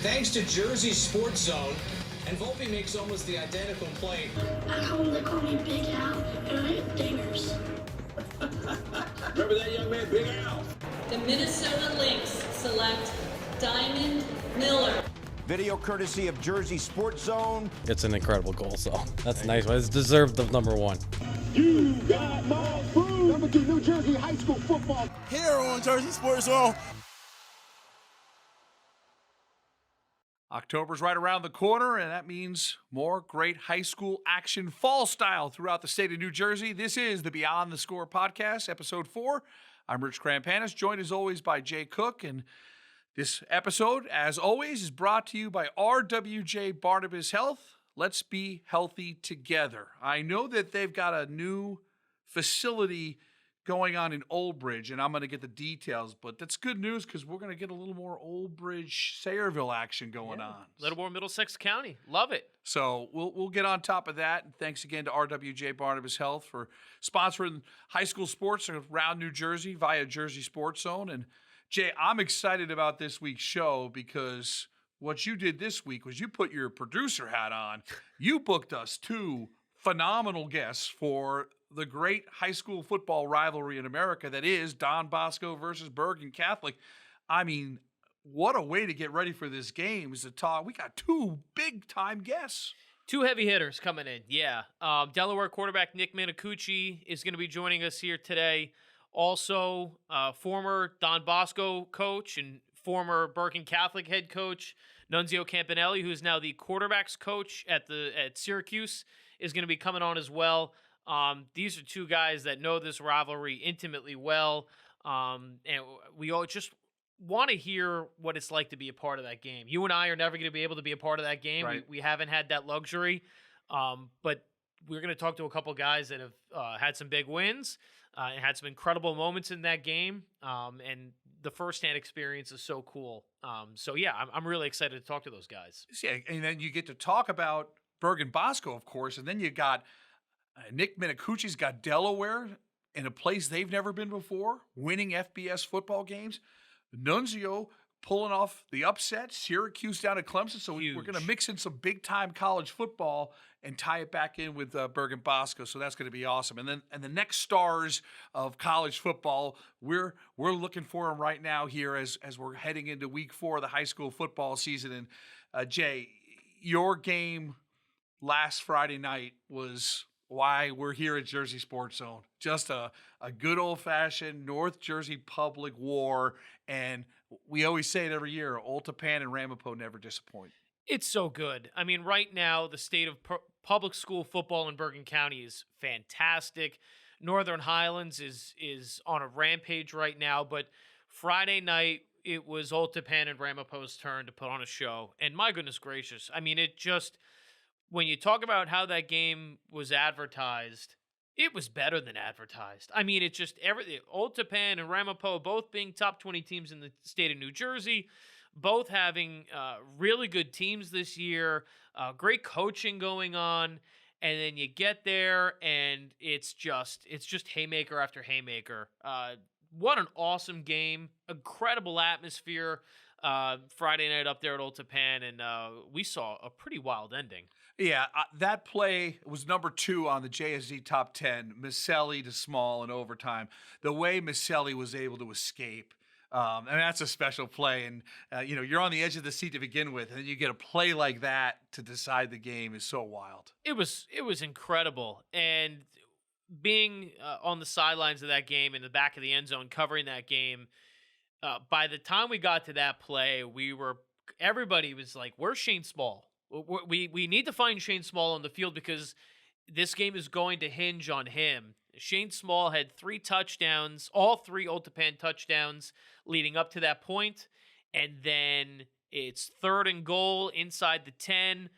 Thanks to Jersey Sports Zone, and Volpe makes almost the identical play. At home, they call me Big Al, and I hit dingers. Remember that young man, Big Al? The Minnesota Lynx select Diamond Miller. Video courtesy of Jersey Sports Zone. It's an incredible goal, so that's a nice one. It's deserved of number one. You got my food. Number 2, New Jersey high school football. Here on Jersey Sports Zone. October's right around the corner, and that means more great high school action fall style throughout the state of New Jersey. This is the Beyond the Score podcast, episode 4. I'm Rich Krampanis, joined as always by Jay Cook, and this episode, as always, is brought to you by RWJ Barnabas Health. Let's be healthy together. I know that they've got a new facility going on in Old Bridge, and I'm going to get the details, but that's good news because we're going to get a little more Old Bridge, Sayreville action going on. A little more Middlesex County. Love it. So we'll get on top of that, and thanks again to RWJ Barnabas Health for sponsoring high school sports around New Jersey via Jersey Sports Zone. And Jay, I'm excited about this week's show because what you did this week was you put your producer hat on. You booked us 2 phenomenal guests for the great high school football rivalry in America that is Don Bosco versus Bergen Catholic. I mean, what a way to get ready for this game is to talk. We got 2 big-time guests. 2 heavy hitters coming in, yeah. Delaware quarterback Nick Minicucci is going to be joining us here today. Also, former Don Bosco coach and former Bergen Catholic head coach Nunzio Campanile, who is now the quarterbacks coach at Syracuse, is going to be coming on as well. These are 2 guys that know this rivalry intimately well, and we all just want to hear what it's like to be a part of that game. You and I are never going to be able to be a part of that game. Right. We haven't had that luxury, but we're going to talk to a couple guys that have had some big wins and had some incredible moments in that game, and the firsthand experience is so cool. So, yeah, I'm really excited to talk to those guys. Yeah, and then you get to talk about Bergen-Bosco, of course, and then you got Nick Minicucci's got Delaware in a place they've never been before, winning FBS football games. Nunzio pulling off the upset, Syracuse down at Clemson. So we're going to mix in some big-time college football and tie it back in with Bergen-Bosco. So that's going to be awesome. And the next stars of college football, we're looking for them right now here as we're heading into week 4 of the high school football season. And Jay, your game last Friday night was why we're here at Jersey Sports Zone. Just a good old-fashioned North Jersey public war, and we always say it every year, Old Tappan and Ramapo never disappoint. It's so good. I mean, right now, the state of public school football in Bergen County is fantastic. Northern Highlands is on a rampage right now, but Friday night, it was Old Tappan and Ramapo's turn to put on a show, and my goodness gracious, I mean, it just... When you talk about how that game was advertised, it was better than advertised. I mean, it just everything. Old Tappan and Ramapo both being top 20 teams in the state of New Jersey, both having really good teams this year, great coaching going on, and then you get there and it's just haymaker after haymaker. What an awesome game! Incredible atmosphere. Friday night up there at Old Tappan, and we saw a pretty wild ending. Yeah, that play was number 2 on the JSZ top 10, Misselli to Small in overtime. The way Misselli was able to escape, and that's a special play. And, you're on the edge of the seat to begin with, and then you get a play like that to decide the game is so wild. It was incredible. And being on the sidelines of that game, in the back of the end zone, covering that game, by the time we got to that play, everybody was like, where's Shane Small? We need to find Shane Small on the field because this game is going to hinge on him. Shane Small had 3 touchdowns, all 3 Old Tappan touchdowns leading up to that point. And then it's 3rd and goal inside the 10.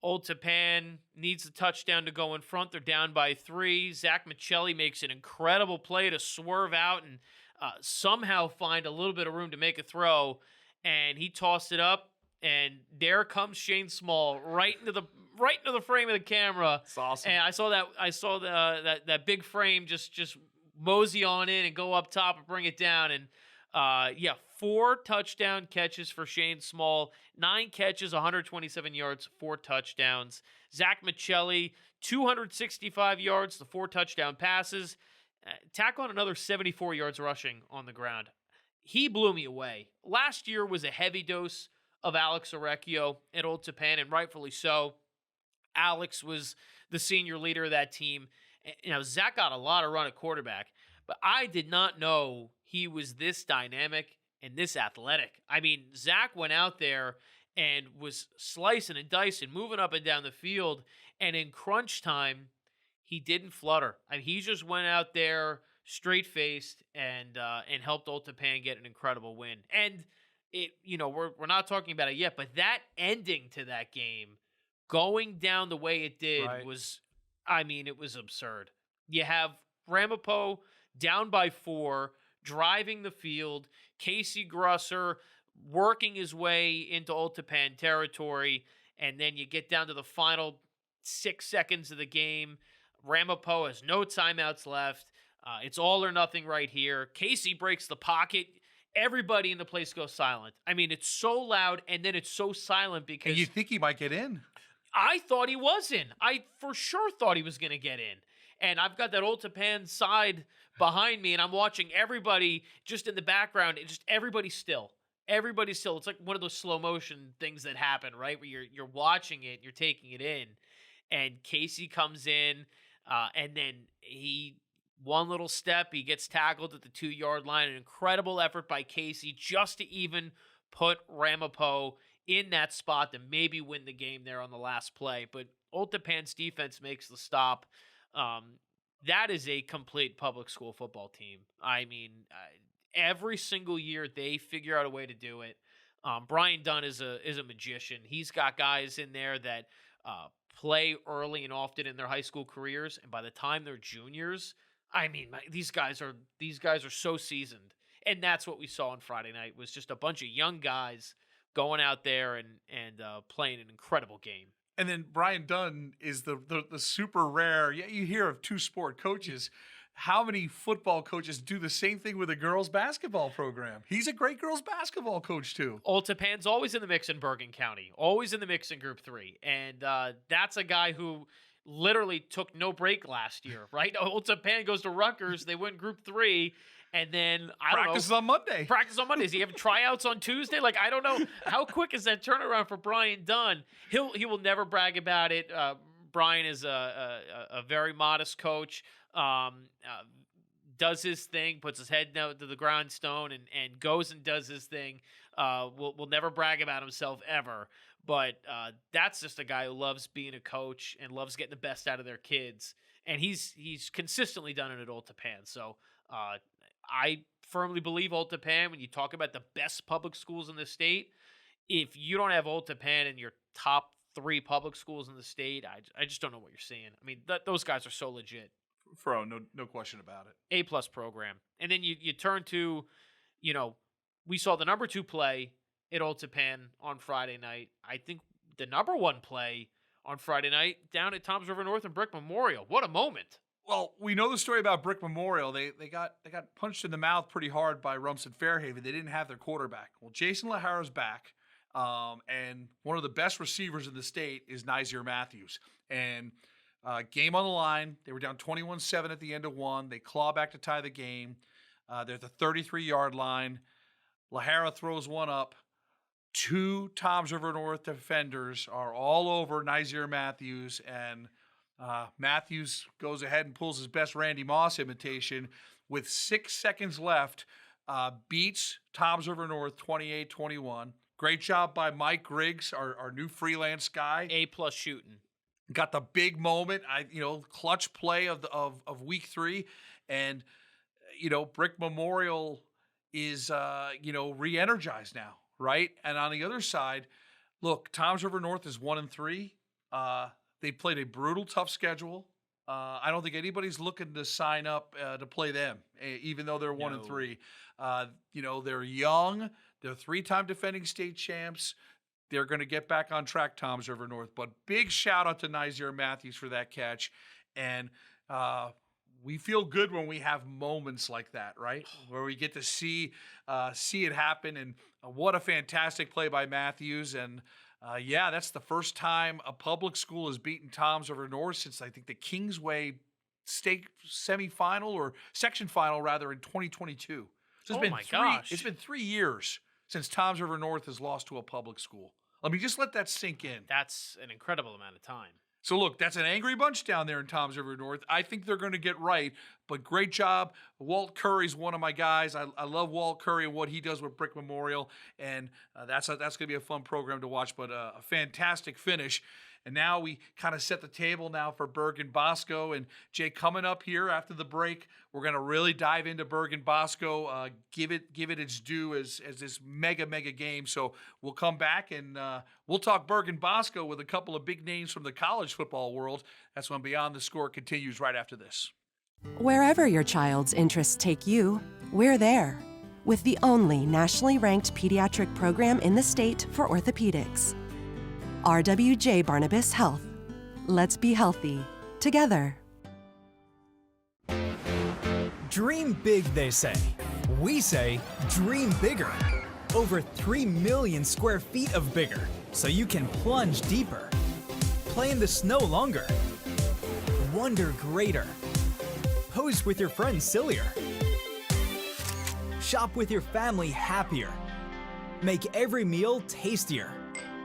Old Tappan needs a touchdown to go in front. They're down by 3. Zach Michelli makes an incredible play to swerve out and somehow find a little bit of room to make a throw. And he tossed it up. And there comes Shane Small right into the frame of the camera. It's awesome. And I saw that big frame just mosey on in and go up top and bring it down. And 4 touchdown catches for Shane Small, 9 catches, 127 yards, 4 touchdowns. Zach Michelli, 265 yards, the 4 touchdown passes. Tack on another 74 yards rushing on the ground. He blew me away. Last year was a heavy dose of Alex Orecchio at Old Tappan, and rightfully so. Alex was the senior leader of that team. Zach got a lot of run at quarterback, but I did not know he was this dynamic and this athletic. I mean, Zach went out there and was slicing and dicing, moving up and down the field, and in crunch time, he didn't flutter. I mean, he just went out there straight-faced and helped Old Tappan get an incredible win. And we're not talking about it yet, but that ending to that game, going down the way it did, was, it was absurd. You have Ramapo down by 4, driving the field, Casey Grusser working his way into Old Tappan territory, and then you get down to the final 6 seconds of the game. Ramapo has no timeouts left. It's all or nothing right here. Casey breaks the pocket. Everybody in the place goes silent. I mean, it's so loud, and then it's so silent because... And you think he might get in? I thought he was in. I for sure thought he was going to get in. And I've got that Old Tappan side behind me, and I'm watching everybody just in the background. It's just everybody's still. Everybody's still. It's like one of those slow motion things that happen, right? Where you're watching it, you're taking it in. And Casey comes in, and then one little step, he gets tackled at the 2-yard line. An incredible effort by Casey just to even put Ramapo in that spot to maybe win the game there on the last play. But Old Tappan's defense makes the stop. That is a complete public school football team. I mean, every single year they figure out a way to do it. Brian Dunn is a magician. He's got guys in there that play early and often in their high school careers, and by the time they're juniors, I mean, these guys are so seasoned. And that's what we saw on Friday night, was just a bunch of young guys going out there and playing an incredible game. And then Brian Dunn is the super rare. Yeah, you hear of 2-sport coaches. How many football coaches do the same thing with a girls' basketball program? He's a great girls' basketball coach, too. Old Tappan's always in the mix in Bergen County, always in the mix in Group 3. And that's a guy who literally took no break last year, right? Old Tappan goes to Rutgers. They win Group 3. And then, practice on Monday. Practice on Monday. Does he have tryouts on Tuesday? Like, I don't know. How quick is that turnaround for Brian Dunn? He will never brag about it. Brian is a very modest coach. Does his thing, puts his head down to the grindstone, and goes and does his thing. Will never brag about himself ever. But that's just a guy who loves being a coach and loves getting the best out of their kids. And he's consistently done it at Old Tappan. So I firmly believe Old Tappan, when you talk about the best public schools in the state, if you don't have Old Tappan in your top 3 public schools in the state, I just don't know what you're seeing. I mean, those guys are so legit. No question about it. A-plus program. And then you turn to, we saw the number 2 play at Old Tappan on Friday night. I think the number 1 play on Friday night down at Toms River North and Brick Memorial. What a moment. Well, we know the story about Brick Memorial. They got punched in the mouth pretty hard by Rumson Fairhaven. They didn't have their quarterback. Well, Jason Lahara's back, and one of the best receivers in the state is Nunzio Matthews. And game on the line. They were down 21-7 at the end of 1. They claw back to tie the game. They're at the 33-yard line. Lahara throws one up. 2 Toms River North defenders are all over Nunzio Matthews, and Matthews goes ahead and pulls his best Randy Moss imitation with 6 seconds left, beats Toms River North 28-21. Great job by Mike Griggs, our new freelance guy. A-plus shooting. Got the big moment, clutch play of week 3, and Brick Memorial is re-energized now, right? And on the other side, look, Toms River North is 1-3. They played a brutal, tough schedule. I don't think anybody's looking to sign up to play them, even though they're 1-3. They're young. They're 3-time defending state champs. They're going to get back on track, Toms River North. But big shout out to Nunzio Matthews for that catch. And we feel good when we have moments like that, right? Where we get to see it happen. And what a fantastic play by Matthews. And yeah, that's the first time a public school has beaten Toms River North since I think the Kingsway state semifinal or section final rather in 2022. So it's been 3 years since Toms River North has lost to a public school. Let me just let that sink in. That's an incredible amount of time. So look, that's an angry bunch down there in Toms River North. I think they're going to get right, but great job. Walt Curry's one of my guys. I love Walt Curry and what he does with Brick Memorial, and that's going to be a fun program to watch, but a fantastic finish. And now we kind of set the table now for Bergen-Bosco. And Jay, coming up here after the break, we're going to really dive into Bergen-Bosco, give it its due as this mega game. So we'll come back and we'll talk Bergen-Bosco with a couple of big names from the college football world. That's when Beyond the Score continues right after this. Wherever your child's interests take you, we're there. With the only nationally ranked pediatric program in the state for orthopedics. RWJ Barnabas Health. Let's be healthy together. Dream big, they say. We say dream bigger. Over 3 million square feet of bigger, so you can plunge deeper. Play in the snow longer. Wonder greater. Pose with your friends sillier. Shop with your family happier. Make every meal tastier.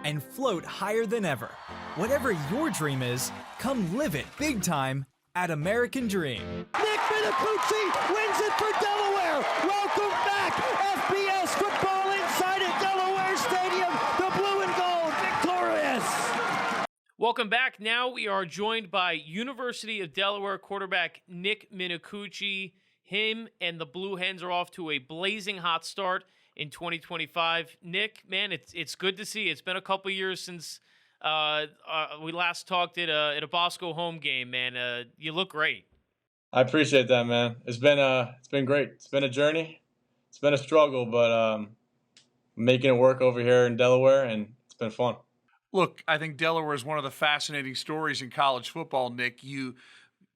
And float higher than ever. Whatever your dream is, come live it big time at American Dream. Nick Minicucci wins it for Delaware. Welcome back. FBS football inside at Delaware Stadium. The blue and gold victorious. Welcome back. Now we are joined by University of Delaware quarterback Nick Minicucci. Him and the Blue Hens are off to a blazing hot start in 2025. Nick, man, it's good to see. It's been a couple years since we last talked at a Bosco home game, man. You look great. I appreciate that, man. It's been great. It's been a journey. It's been a struggle, but making it work over here in Delaware, and it's been fun. Look, I think Delaware is one of the fascinating stories in college football, Nick. You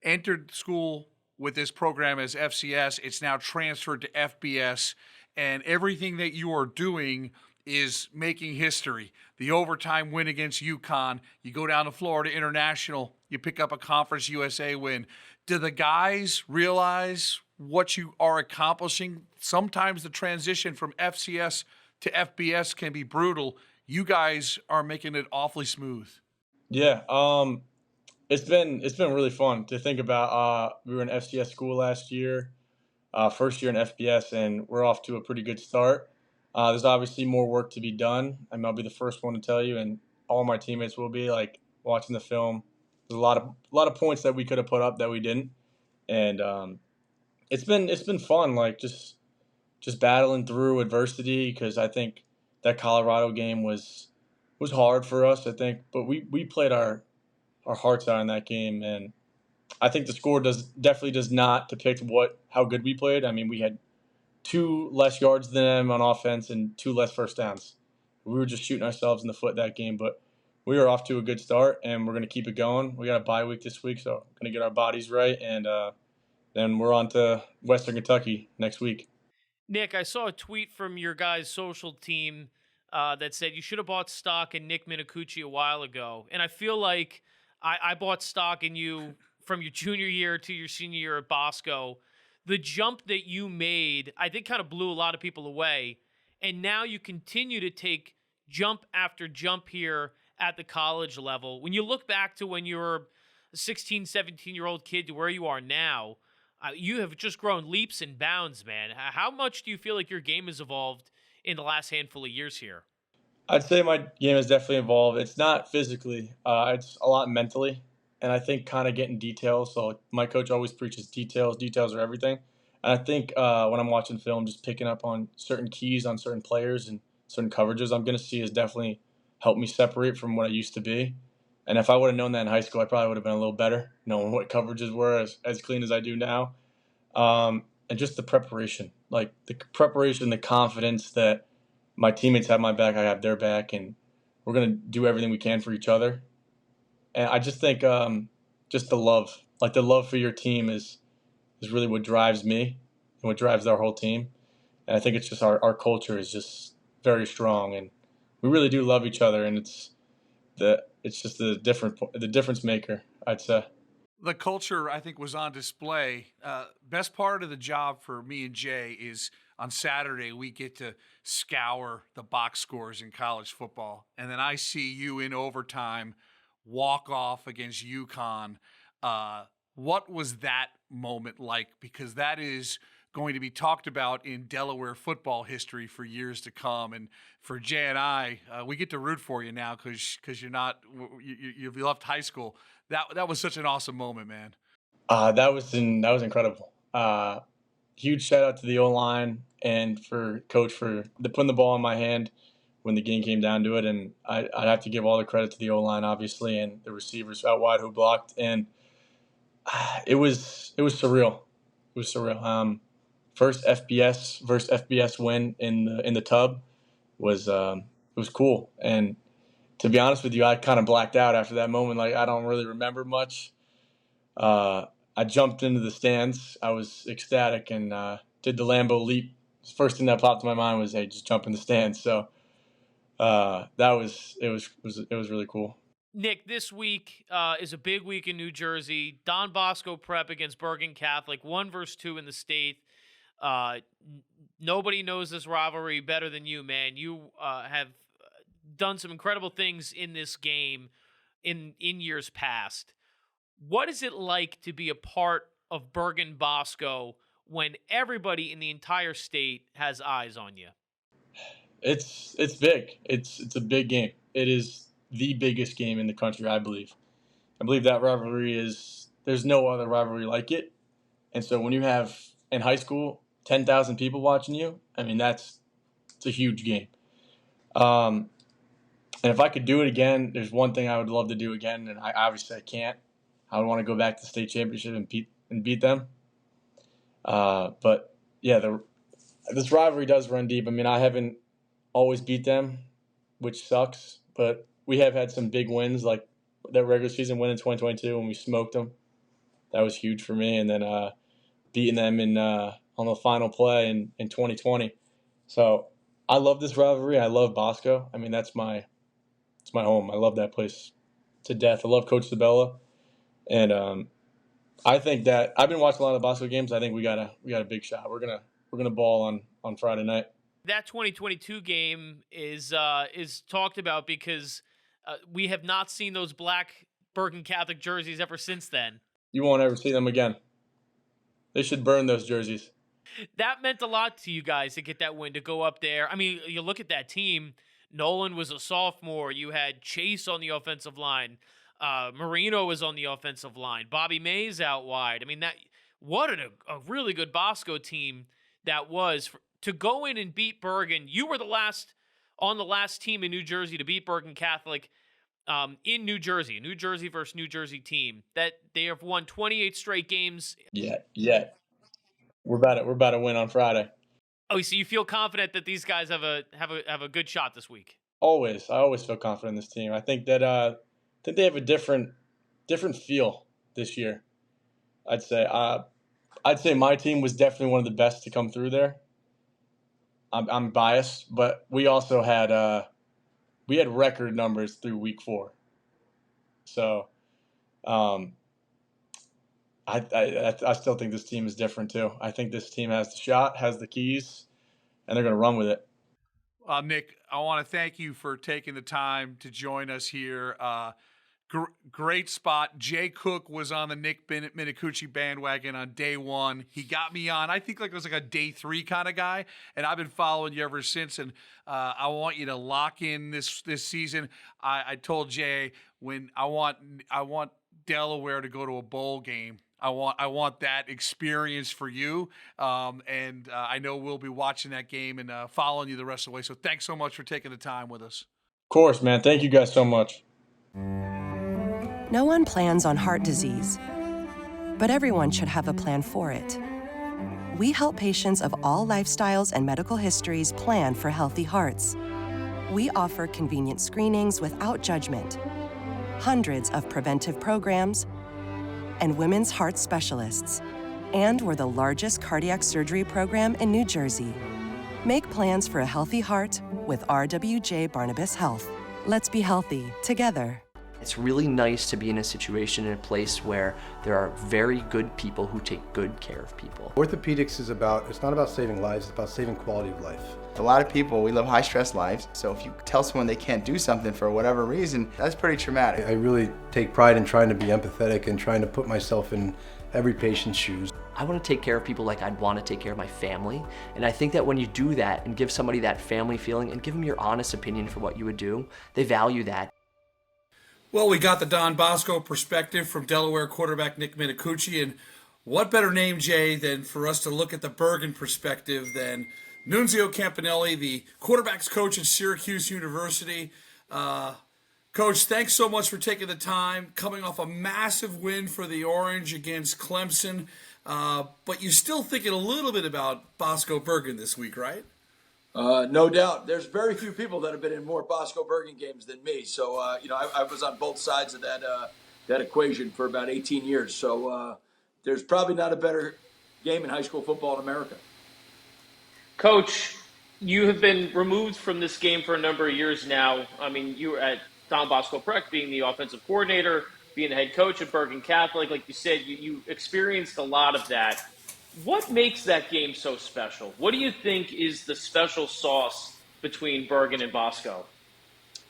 entered school with this program as FCS. It's now transferred to FBS. And everything that you are doing is making history. The overtime win against UConn. You go down to Florida International. You pick up a Conference USA win. Do the guys realize what you are accomplishing? Sometimes the transition from FCS to FBS can be brutal. You guys are making it awfully smooth. Yeah, it's been really fun to think about. We were in FCS school last year. First year in FBS, and we're off to a pretty good start. There's obviously more work to be done. I mean, I'll be the first one to tell you, and all my teammates will be, like, watching the film. There's a lot of points that we could have put up that we didn't, and it's been fun, like just battling through adversity, because I think that Colorado game was hard for us, I think, but we played our hearts out in that game, and I think the score definitely does not depict how good we played. I mean, we had 2 less yards than them on offense and 2 less first downs. We were just shooting ourselves in the foot that game, but we were off to a good start, and we're going to keep it going. We got a bye week this week, so we're going to get our bodies right, and then we're on to Western Kentucky next week. Nick, I saw a tweet from your guys' social team that said you should have bought stock in Nick Minicucci a while ago, and I feel like I bought stock in you from your junior year to your senior year at Bosco. The jump that you made, I think, kind of blew a lot of people away. And now you continue to take jump after jump here at the college level. When you look back to when you were a 16, 17-year-old kid to where you are now, you have just grown leaps and bounds, man. How much do you feel like your game has evolved in the last handful of years here? I'd say my game has definitely evolved. It's not physically. It's a lot mentally. And I think kind of getting details. So my coach always preaches details. Details are everything. And I think when I'm watching film, just picking up on certain keys on certain players and certain coverages I'm going to see has definitely helped me separate from what I used to be. And if I would have known that in high school, I probably would have been a little better, knowing what coverages were as clean as I do now. And just the preparation, like the preparation, the confidence that my teammates have my back, I have their back, and we're going to do everything we can for each other. And I just think just the love for your team is is really what drives me and what drives our whole team. And I think it's just our culture is just very strong, and we really do love each other, and it's just the difference maker, I'd say. The culture, I think, was on display. Best part of the job for me and Jay is on Saturday we get to scour the box scores in college football, and then I see you in overtime walk off against UConn. What was that moment like? Because that is going to be talked about in Delaware football history for years to come. And for Jay and I, we get to root for you now because you've left high school. That was such an awesome moment, man. That was incredible. Huge shout out to the O-line and for Coach for putting the ball in my hand when the game came down to it. And I'd have to give all the credit to the O-line, obviously, and the receivers out wide who blocked. And it was surreal. It was surreal. First FBS versus FBS win in the tub was cool. And to be honest with you, I kind of blacked out after that moment. Like, I don't really remember much. I jumped into the stands. I was ecstatic and did the Lambeau leap. The first thing that popped in my mind was, hey, just jump in the stands. So it was really cool. Nick, this week is a big week in New Jersey. Don Bosco prep against Bergen Catholic, 1 versus 2 in the state. Nobody knows this rivalry better than you, man. You have done some incredible things in this game in years past. What is it like to be a part of Bergen-Bosco when everybody in the entire state has eyes on you? It's big. It's a big game. It is the biggest game in the country, I believe. I believe that rivalry there's no other rivalry like it. And so when you have, in high school, 10,000 people watching you, I mean, it's a huge game. And if I could do it again, there's one thing I would love to do again, and I can't. I would want to go back to the state championship and beat them. But yeah, this rivalry does run deep. I mean, I haven't always beat them, which sucks, but we have had some big wins, like that regular season win in 2022 when we smoked them. That was huge for me, and then beating them on the final play in 2020. So I love this rivalry. I love Bosco. I mean, it's my home. I love that place to death. I love Coach Sabella, and I think that I've been watching a lot of the Bosco games. I think we got a big shot. We're gonna ball on Friday night. That 2022 game is talked about because we have not seen those black Bergen Catholic jerseys ever since then. You won't ever see them again. They should burn those jerseys. That meant a lot to you guys to get that win, to go up there. I mean, you look at that team. Nolan was a sophomore. You had Chase on the offensive line. Marino was on the offensive line. Bobby Mays out wide. I mean, what a really good Bosco team that was. To go in and beat Bergen, you were the last team in New Jersey to beat Bergen Catholic in New Jersey. New Jersey versus New Jersey team. That they have won 28 straight games. Yeah. We're about to win on Friday. Oh, so you feel confident that these guys have a good shot this week? Always. I always feel confident in this team. I think that they have a different feel this year. I'd say my team was definitely one of the best to come through there. I'm biased, but we also had record numbers through week 4. So I still think this team is different too. I think this team has the shot, has the keys, and they're going to run with it. Nick, I want to thank you for taking the time to join us here. Great spot. Jay Cook was on the Nick Minicucci bandwagon on day 1. He got me on. I think it was like a day 3 kind of guy, and I've been following you ever since. And I want you to lock in this season. I told Jay when I want Delaware to go to a bowl game. I want that experience for you, and I know we'll be watching that game and following you the rest of the way. So thanks so much for taking the time with us. Of course, man. Thank you guys so much. No one plans on heart disease, but everyone should have a plan for it. We help patients of all lifestyles and medical histories plan for healthy hearts. We offer convenient screenings without judgment, hundreds of preventive programs, and women's heart specialists. And we're the largest cardiac surgery program in New Jersey. Make plans for a healthy heart with RWJ Barnabas Health. Let's be healthy together. It's really nice to be in a situation, in a place where there are very good people who take good care of people. Orthopedics is it's not about saving lives, it's about saving quality of life. A lot of people, we live high-stress lives, so if you tell someone they can't do something for whatever reason, that's pretty traumatic. I really take pride in trying to be empathetic and trying to put myself in every patient's shoes. I want to take care of people like I'd want to take care of my family, and I think that when you do that and give somebody that family feeling and give them your honest opinion for what you would do, they value that. Well, we got the Don Bosco perspective from Delaware quarterback Nick Minicucci, and what better name, Jay, than for us to look at the Bergen perspective than Nunzio Campanile, the quarterback's coach at Syracuse University. Coach, thanks so much for taking the time, coming off a massive win for the Orange against Clemson, but you're still thinking a little bit about Bosco Bergen this week, right? No doubt. There's very few people that have been in more Bosco Bergen games than me. So, I was on both sides of that equation for about 18 years. So there's probably not a better game in high school football in America. Coach, you have been removed from this game for a number of years now. I mean, you were at Don Bosco Prep, being the offensive coordinator, being the head coach at Bergen Catholic. Like you said, you experienced a lot of that. What makes that game so special? What do you think is the special sauce between Bergen and Bosco?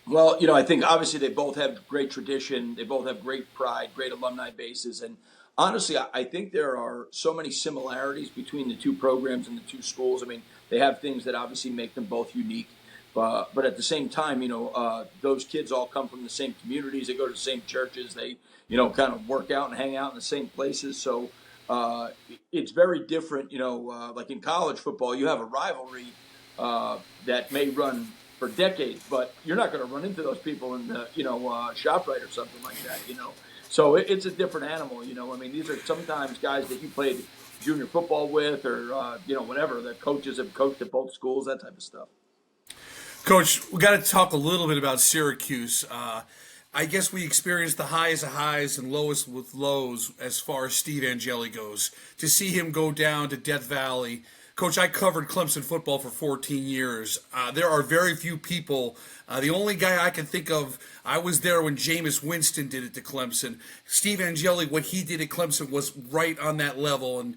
Well, I think obviously they both have great tradition. They both have great pride, great alumni bases. And honestly, I think there are so many similarities between the two programs and the two schools. I mean, they have things that obviously make them both unique. But at the same time, those kids all come from the same communities. They go to the same churches. They, kind of work out and hang out in the same places. So it's very different. Like in college football, you have a rivalry that may run for decades, but you're not going to run into those people in the, ShopRite or something like that, So it's a different animal, I mean, these are sometimes guys that you played junior football with or, whatever. The coaches have coached at both schools, that type of stuff. Coach, we got to talk a little bit about Syracuse. I guess we experienced the highest of highs and lowest with lows as far as Steve Angeli goes. To see him go down to Death Valley. Coach, I covered Clemson football for 14 years. There are very few people. The only guy I can think of, I was there when Jameis Winston did it to Clemson. Steve Angeli, what he did at Clemson was right on that level, and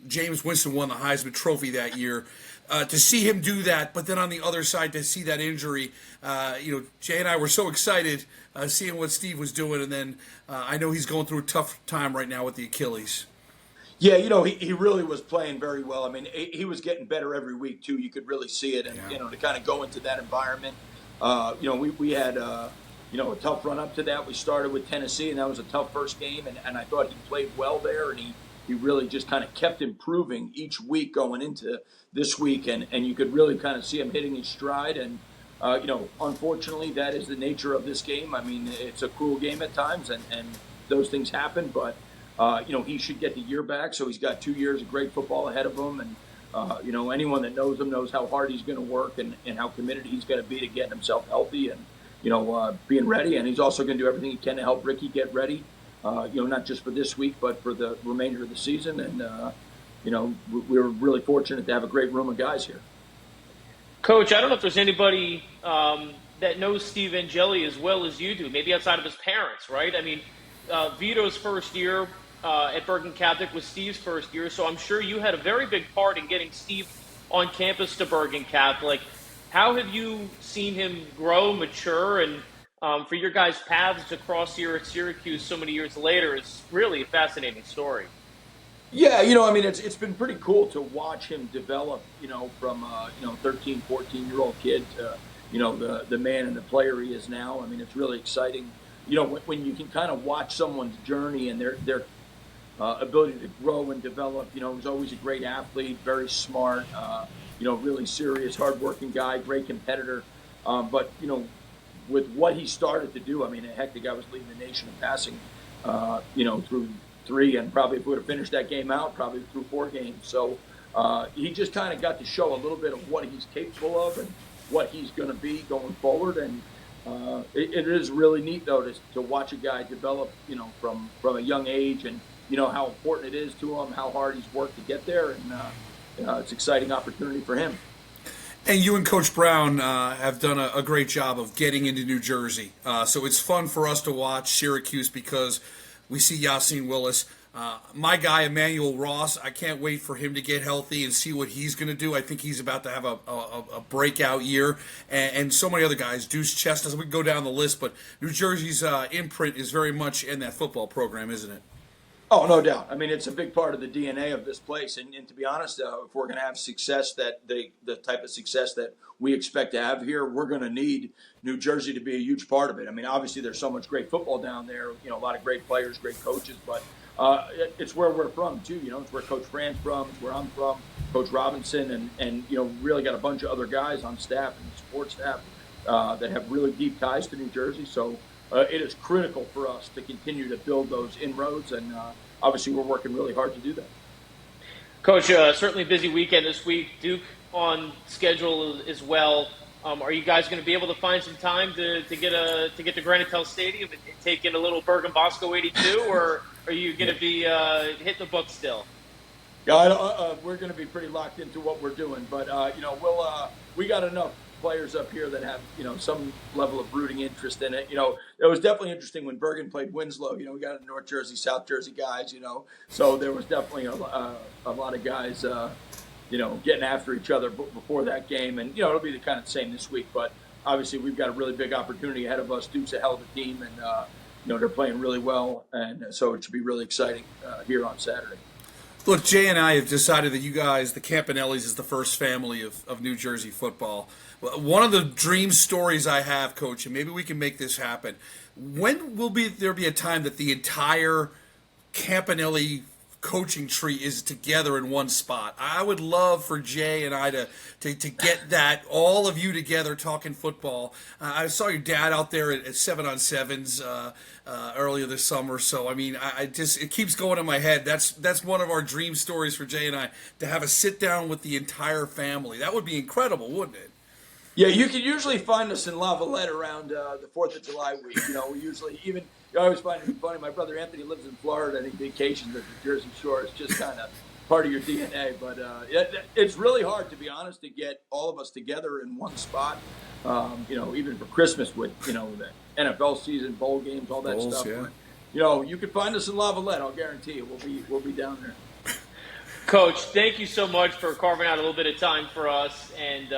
Jameis Winston won the Heisman Trophy that year. To see him do that, but then on the other side to see that injury, Jay and I were so excited seeing what Steve was doing, and then I know he's going through a tough time right now with the Achilles. Yeah, he really was playing very well. I mean, he was getting better every week too. You could really see it, and to kind of go into that environment. We had a tough run up to that. We started with Tennessee, and that was a tough first game, and I thought he played well there, and he really just kind of kept improving each week going into this week, and you could really kind of see him hitting his stride. And unfortunately, that is the nature of this game. I mean, it's a cruel game at times, and those things happen, but he should get the year back. So he's got 2 years of great football ahead of him. And, anyone that knows him knows how hard he's going to work and how committed he's going to be to getting himself healthy and, being ready. And he's also going to do everything he can to help Ricky get ready, not just for this week, but for the remainder of the season. And, we're really fortunate to have a great room of guys here. Coach, I don't know if there's anybody that knows Steve Angeli as well as you do, maybe outside of his parents, right? I mean, Vito's first year at Bergen Catholic was Steve's first year, so I'm sure you had a very big part in getting Steve on campus to Bergen Catholic. How have you seen him grow, mature, and for your guys' paths to cross here at Syracuse so many years later is really a fascinating story. Yeah, it's been pretty cool to watch him develop, from 13, 14-year-old kid to, the man and the player he is now. I mean, it's really exciting. When you can kind of watch someone's journey and their ability to grow and develop, he's always a great athlete, very smart, really serious, hardworking guy, great competitor. But, with what he started to do, I mean, heck, the guy was leading the nation in passing, through 3, and probably if we would have finished that game out, probably through 4 games. So he just kind of got to show a little bit of what he's capable of and what he's going to be going forward. And it is really neat, though, to watch a guy develop, from a young age and how important it is to him, how hard he's worked to get there, and it's an exciting opportunity for him. And you and Coach Brown have done a great job of getting into New Jersey. So it's fun for us to watch Syracuse because we see Yassine Willis. My guy, Emmanuel Ross, I can't wait for him to get healthy and see what he's going to do. I think he's about to have a breakout year. And so many other guys, Deuce Chestnut, we can go down the list, but New Jersey's imprint is very much in that football program, isn't it? Oh, no doubt. I mean, it's a big part of the DNA of this place. And to be honest, if we're going to have success, that the type of success that we expect to have here, we're going to need New Jersey to be a huge part of it. I mean, obviously, there's so much great football down there, a lot of great players, great coaches, but it's where we're from, too. It's where Coach Fran's from, it's where I'm from, Coach Robinson, and really got a bunch of other guys on staff and support staff that have really deep ties to New Jersey. So it is critical for us to continue to build those inroads, and obviously we're working really hard to do that. Coach, certainly busy weekend this week. Duke on schedule as well. Are you guys going to be able to find some time to get to Granite Tell Stadium and take in a little Bergen-Bosco 82, or are you going to be hitting the book still? Yeah, we're going to be pretty locked into what we're doing, but we got enough players up here that have some level of rooting interest in it. It was definitely interesting when Bergen played Winslow. We got North Jersey, South Jersey guys. So there was definitely a lot of guys getting after each other before that game, and it'll be the kind of same this week. But obviously we've got a really big opportunity ahead of us. Duke's a hell of a team, and they're playing really well, and so it should be really exciting here on Saturday. Look, Jay and I have decided that you guys, the Campanellis, is the first family of New Jersey football. One of the dream stories I have, Coach, and maybe we can make this happen. When will there be a time that the entire Campanelli coaching tree is together in one spot? I would love for Jay and I to get that, all of you together talking football. I saw your dad out there at 7-on-7s earlier this summer. So, I mean, it keeps going in my head. That's one of our dream stories for Jay and I, to have a sit down with the entire family. That would be incredible, wouldn't it? Yeah, you can usually find us in La Valette around the 4th of July week. We usually I always find it funny. My brother Anthony lives in Florida and he vacations at the Jersey Shore. It's just kind of part of your DNA. But it's really hard, to be honest, to get all of us together in one spot. Even for Christmas with, the NFL season, bowl games, all that stuff. Yeah. But, you can find us in La Valette. I'll guarantee you. We'll be down there. Coach, thank you so much for carving out a little bit of time for us and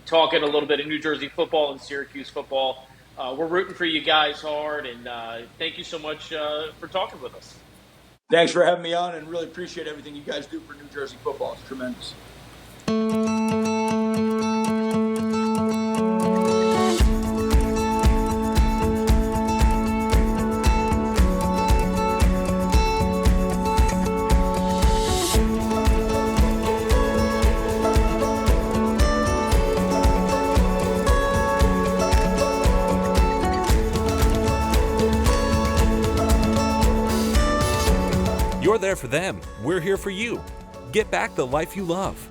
talking a little bit of New Jersey football and Syracuse football. We're rooting for you guys hard, and thank you so much for talking with us. Thanks for having me on, and really appreciate everything you guys do for New Jersey football. It's tremendous. You're there for them. We're here for you. Get back the life you love.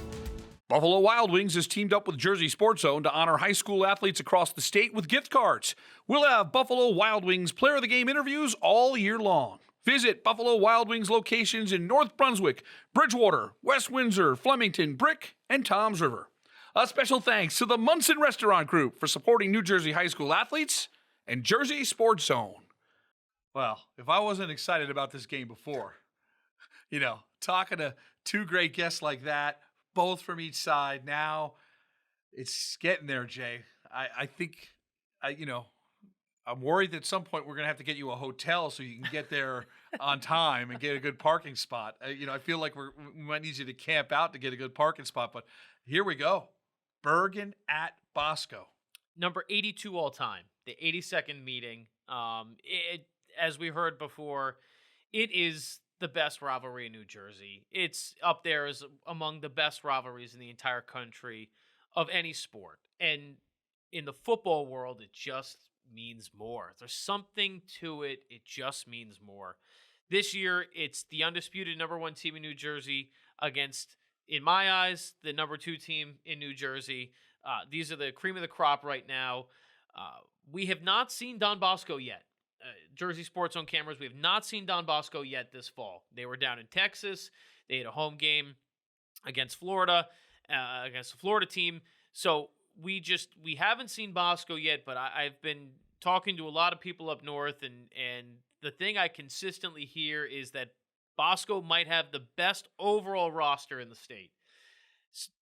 Buffalo Wild Wings has teamed up with Jersey Sports Zone to honor high school athletes across the state with gift cards. We'll have Buffalo Wild Wings Player of the Game interviews all year long. Visit Buffalo Wild Wings locations in North Brunswick, Bridgewater, West Windsor, Flemington, Brick, and Toms River. A special thanks to the Munson Restaurant Group for supporting New Jersey high school athletes and Jersey Sports Zone. Well, if I wasn't excited about this game before, talking to two great guests like that, both from each side, now it's getting there, Jay. I think, I'm worried that at some point we're going to have to get you a hotel so you can get there on time and get a good parking spot. I feel like we might need you to camp out to get a good parking spot, but here we go. Bergen at Bosco. Number 82 all time, the 82nd meeting. As we heard before, it is the best rivalry in New Jersey. It's up there as among the best rivalries in the entire country of any sport. And in the football world, it just means more. There's something to it. It just means more. This year, it's the undisputed number 1 team in New Jersey against, in my eyes, the number 2 team in New Jersey. These are the cream of the crop right now. We have not seen Don Bosco yet. Jersey Sports Zone cameras, we have not seen Don Bosco yet this fall. They were down in Texas. They had a home game against Florida, against the Florida team. So we haven't seen Bosco yet, but I've been talking to a lot of people up north, and the thing I consistently hear is that Bosco might have the best overall roster in the state.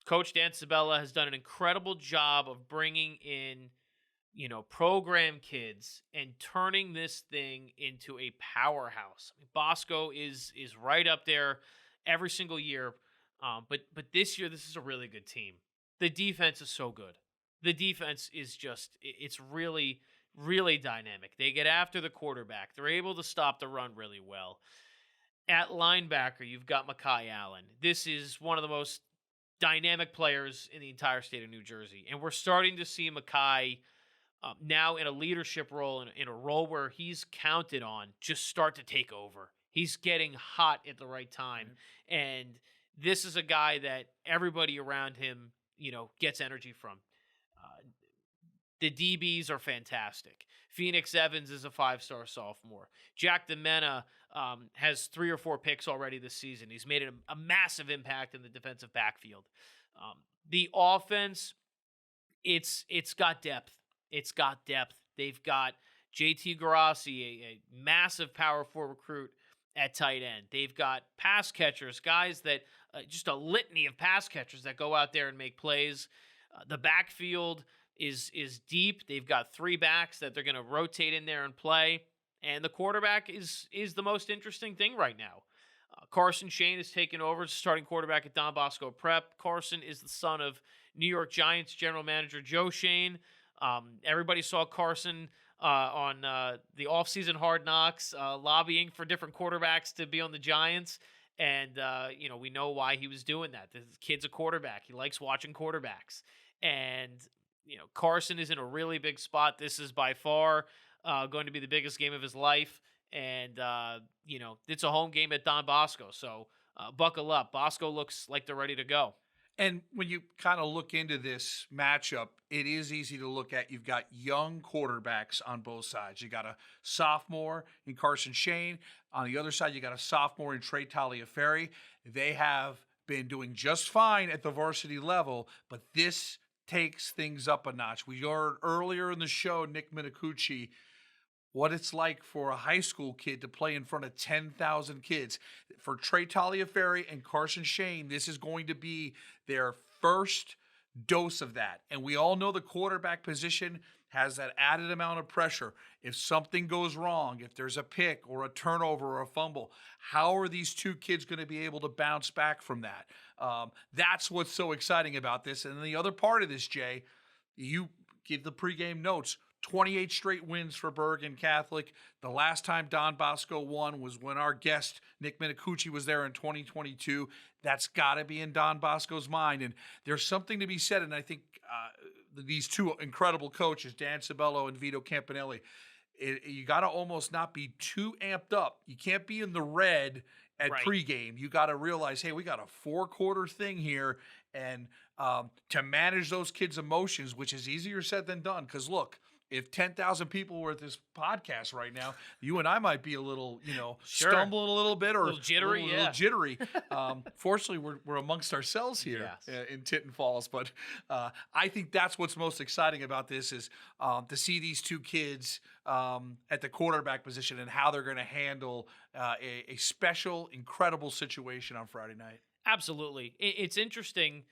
Coach Dan Sabella has done an incredible job of bringing in, program kids and turning this thing into a powerhouse. I mean, Bosco is right up there every single year, but this year, this is a really good team. The defense is so good. The defense is it's really, really dynamic. They get after the quarterback. They're able to stop the run really well. At linebacker, you've got Mekhi Allen. This is one of the most dynamic players in the entire state of New Jersey. And we're starting to see Mekhi now in a leadership role, in a role where he's counted on, just start to take over. He's getting hot at the right time. And this is a guy that everybody around him, gets energy from. The DBs are fantastic. Phoenix Evans is a 5-star sophomore. Jack DeMena has 3 or 4 picks already this season. He's made a massive impact in the defensive backfield. The offense, it's got depth. It's got depth. They've got JT Garasi, a massive Power 4 recruit at tight end. They've got pass catchers, guys that just a litany of pass catchers that go out there and make plays. The backfield is deep. They've got 3 backs that they're going to rotate in there and play. And the quarterback is the most interesting thing right now. Carson Shane has taken over as starting quarterback at Don Bosco Prep. Carson is the son of New York Giants general manager Joe Shane. Everybody saw Carson on the offseason Hard Knocks, lobbying for different quarterbacks to be on the Giants. And, we know why he was doing that. The kid's a quarterback. He likes watching quarterbacks. And, Carson is in a really big spot. This is by far going to be the biggest game of his life. And, it's a home game at Don Bosco. So buckle up. Bosco looks like they're ready to go. And when you kind of look into this matchup, it is easy to look at. You've got young quarterbacks on both sides. You got a sophomore in Carson Shane. On the other side, you got a sophomore in Trey Taliaferri. They have been doing just fine at the varsity level, but this takes things up a notch. We heard earlier in the show, Nick Minicucci, what it's like for a high school kid to play in front of 10,000 kids. For Trey Taliaferri and Carson Shane, this is going to be their first dose of that. And we all know the quarterback position has that added amount of pressure. If something goes wrong, if there's a pick or a turnover or a fumble, how are these 2 kids going to be able to bounce back from that? That's what's so exciting about this. And the other part of this, Jay, you give the pregame notes. 28 straight wins for Bergen Catholic. The last time Don Bosco won was when our guest, Nick Minicucci, was there in 2022. That's got to be in Don Bosco's mind. And there's something to be said, and I think these 2 incredible coaches, Dan Sabello and Vito Campanile, you got to almost not be too amped up. You can't be in the red at pregame. You got to realize, hey, we got a 4-quarter thing here, and to manage those kids' emotions, which is easier said than done, because look, if 10,000 people were at this podcast right now, you and I might be a little, stumbling a little bit, or a little jittery. A little jittery. Fortunately, we're amongst ourselves here in Tinton Falls. But I think that's what's most exciting about this is to see these 2 kids at the quarterback position and how they're going to handle a special, incredible situation on Friday night. Absolutely. It's interesting.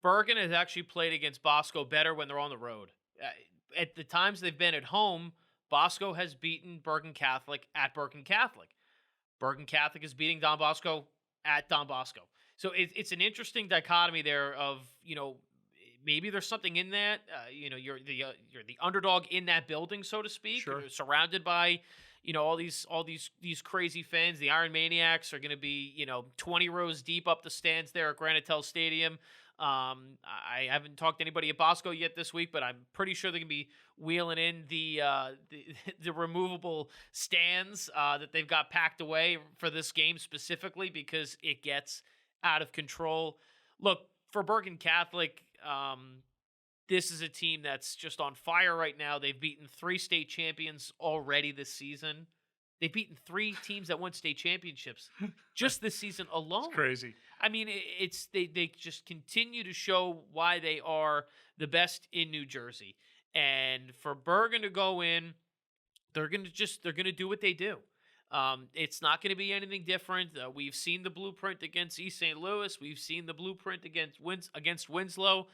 Bergen has actually played against Bosco better when they're on the road. At the times they've been at home, Bosco has beaten Bergen Catholic at Bergen Catholic. Bergen Catholic is beating Don Bosco at Don Bosco. So it's an interesting dichotomy there of, maybe there's something in that. You're the underdog in that building, so to speak. Sure. You're surrounded by, all these crazy fans. The Iron Maniacs are going to be, 20 rows deep up the stands there at Granitel Stadium. I haven't talked to anybody at Bosco yet this week, but I'm pretty sure they're going to be wheeling in the removable stands that they've got packed away for this game specifically because it gets out of control. Look, for Bergen Catholic, this is a team that's just on fire right now. They've beaten 3 state champions already this season. They've beaten 3 teams that won state championships just this season alone. It's crazy. I mean, they just continue to show why they are the best in New Jersey. And for Bergen to go in, they're gonna do what they do. It's not going to be anything different. We've seen the blueprint against East St. Louis. We've seen the blueprint against Winslow.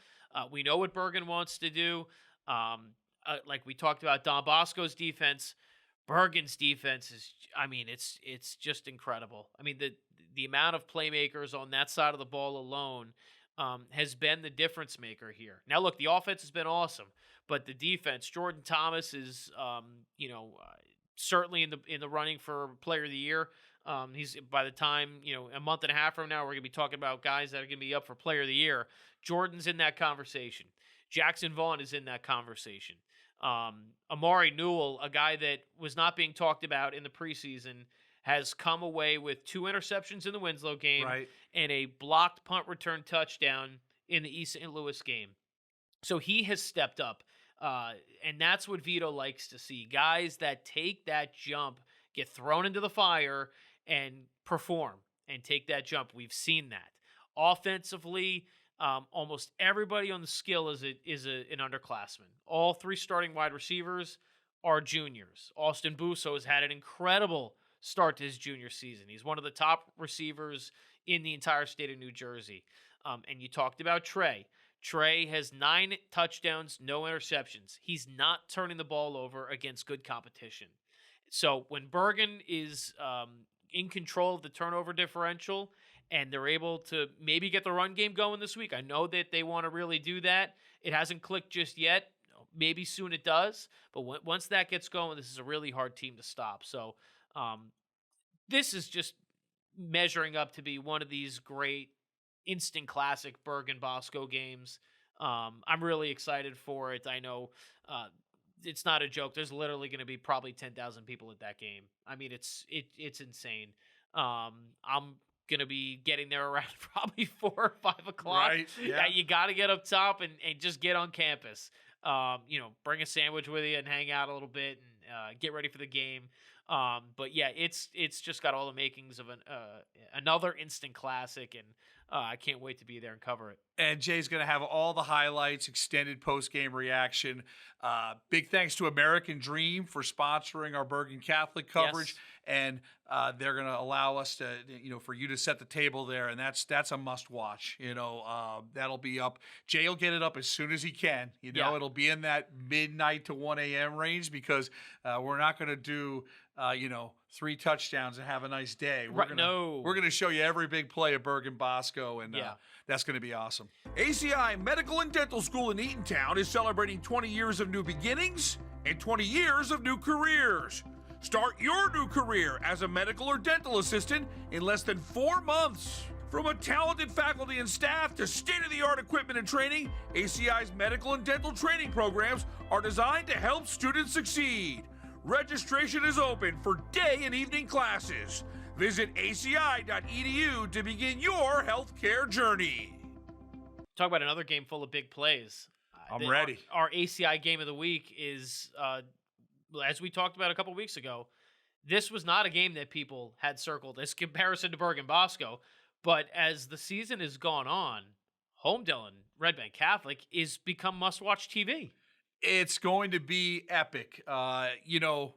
We know what Bergen wants to do. Like we talked about Don Bosco's defense, Bergen's defense is, I mean, it's just incredible. I mean, the amount of playmakers on that side of the ball alone has been the difference maker here. Now, look, the offense has been awesome, but the defense, Jordan Thomas is, certainly in the running for Player of the Year. He's, by the time, a month and a half from now, we're going to be talking about guys that are going to be up for Player of the Year. Jordan's in that conversation. Jackson Vaughn is in that conversation. Amari Newell, a guy that was not being talked about in the preseason, has come away with 2 interceptions in the Winslow game and a blocked punt return touchdown in the East St. Louis game. So he has stepped up. And that's what Vito likes to see. Guys that take that jump, get thrown into the fire, and perform and take that jump. We've seen that. Offensively, almost everybody on the skill is an underclassman. All 3 starting wide receivers are juniors. Austin Busso has had an incredible start to his junior season. He's one of the top receivers in the entire state of New Jersey. And you talked about Trey. Trey has 9 touchdowns, no interceptions. He's not turning the ball over against good competition. So when Bergen is in control of the turnover differential and they're able to maybe get the run game going this week, I know that they want to really do that. It hasn't clicked just yet. Maybe soon it does. But once that gets going, this is a really hard team to stop. So this is just measuring up to be one of these great instant classic Bergen-Bosco games. I'm really excited for it. I know it's not a joke. There's literally going to be probably 10,000 people at that game. I mean, it's insane. I'm going to be getting there around probably 4 or 5 o'clock. Right, yeah. You got to get up top and just get on campus. Bring a sandwich with you and hang out a little bit and get ready for the game. But yeah, it's just got all the makings of another instant classic, and I can't wait to be there and cover it. And Jay's going to have all the highlights, extended post-game reaction. Big thanks to American Dream for sponsoring our Bergen Catholic coverage. Yes. And they're going to allow us to, for you to set the table there. And that's a must watch. That'll be up. Jay will get it up as soon as he can. It'll be in that midnight to 1 a.m. range because we're not going to do, 3 touchdowns and have a nice day. We're going to show you every big play of Bergen-Bosco, and that's going to be awesome. ACI Medical and Dental School in Eatontown is celebrating 20 years of new beginnings and 20 years of new careers. Start your new career as a medical or dental assistant in less than 4 months. From a talented faculty and staff to state-of-the-art equipment and training, ACI's medical and dental training programs are designed to help students succeed. Registration is open for day and evening classes. Visit aci.edu to begin your healthcare journey. Talk about another game full of big plays. I'm ready. Our ACI game of the week is, as we talked about a couple weeks ago, this was not a game that people had circled as comparison to Bergen-Bosco. But as the season has gone on, Homedale and Red Bank Catholic is become must-watch TV. It's going to be epic.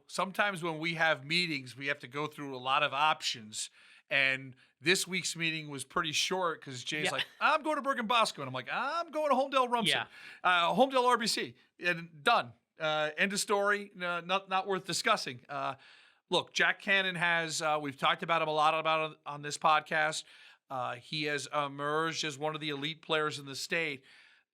Sometimes when we have meetings, we have to go through a lot of options. And this week's meeting was pretty short because Jay's like, I'm going to Bergen-Bosco. And I'm like, I'm going to Homedale Rumson. Homedale RBC. And done. End of story. Not worth discussing. Look, Jack Cannon has, we've talked about him a lot on this podcast. He has emerged as one of the elite players in the state.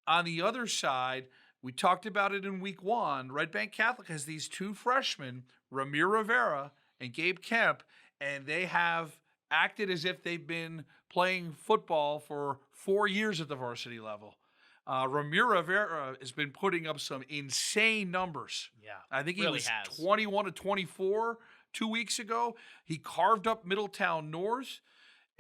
On the other side, we talked about it in week 1. Red Bank Catholic has these 2 freshmen, Ramir Rivera and Gabe Kemp, and they have acted as if they've been playing football for 4 years at the varsity level. Ramir Rivera has been putting up some insane numbers. Yeah, I think he really was has. 21 to 24 2 weeks ago. He carved up Middletown North.